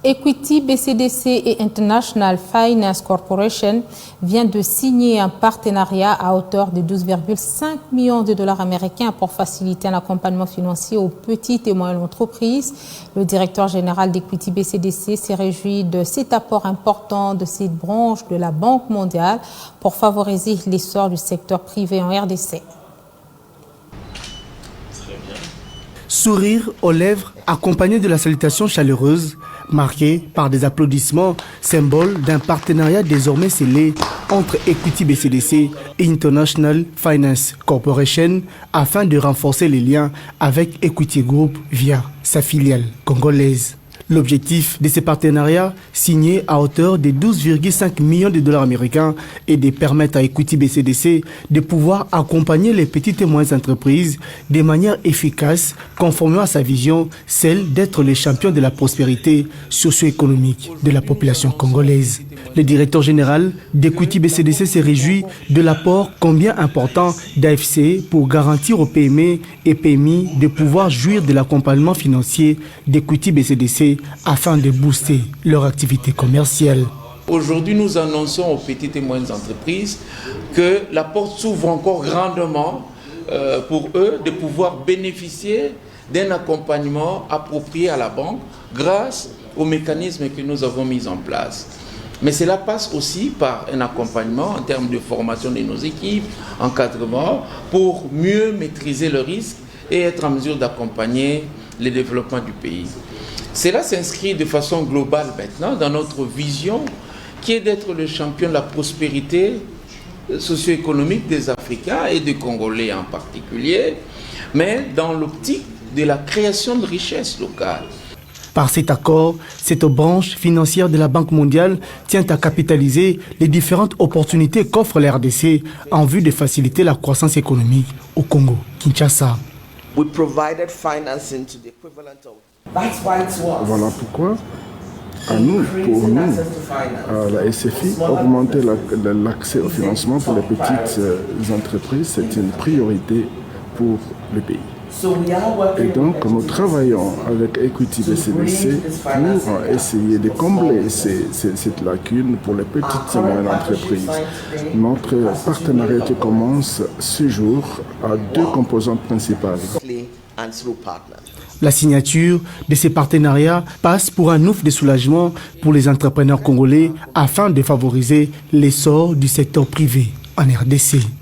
Equity BCDC et International Finance Corporation vient de signer un partenariat à hauteur de 12,5 millions de dollars américains pour faciliter un accompagnement financier aux petites et moyennes entreprises. Le directeur général d'Equity BCDC s'est réjoui de cet apport important de cette branche de la Banque mondiale pour favoriser l'essor du secteur privé en RDC. Sourire aux lèvres accompagné de la salutation chaleureuse, marquée par des applaudissements, symbole d'un partenariat désormais scellé entre Equity BCDC et International Finance Corporation afin de renforcer les liens avec Equity Group via sa filiale congolaise. L'objectif de ces partenariats, signés à hauteur de 12,5 millions de dollars américains, est de permettre à Equity BCDC de pouvoir accompagner les petites et moyennes entreprises de manière efficace, conformément à sa vision, celle d'être les champions de la prospérité socio-économique de la population congolaise. Le directeur général d'Equity BCDC se réjouit de l'apport combien important d'AFC pour garantir aux PME et PMI de pouvoir jouir de l'accompagnement financier d'Equity BCDC afin de booster leur activité commerciale. Aujourd'hui, nous annonçons aux petites et moyennes entreprises que la porte s'ouvre encore grandement pour eux de pouvoir bénéficier d'un accompagnement approprié à la banque grâce aux mécanismes que nous avons mis en place. Mais cela passe aussi par un accompagnement en termes de formation de nos équipes, encadrement, pour mieux maîtriser le risque et être en mesure d'accompagner le développement du pays. Cela s'inscrit de façon globale maintenant dans notre vision qui est d'être le champion de la prospérité socio-économique des Africains et des Congolais en particulier, mais dans l'optique de la création de richesses locales. Par cet accord, cette branche financière de la Banque mondiale tient à capitaliser les différentes opportunités qu'offre la RDC en vue de faciliter la croissance économique au Congo, Kinshasa. Voilà pourquoi, pour nous, à la SFI, augmenter l'accès au financement pour les petites entreprises, c'est une priorité pour le pays. Et donc, nous travaillons avec Equity BCDC pour essayer de combler cette lacune pour les petites et moyennes entreprises. Notre partenariat qui commence ce jour a deux composantes principales. La signature de ces partenariats passe pour un ouf de soulagement pour les entrepreneurs congolais afin de favoriser l'essor du secteur privé en RDC.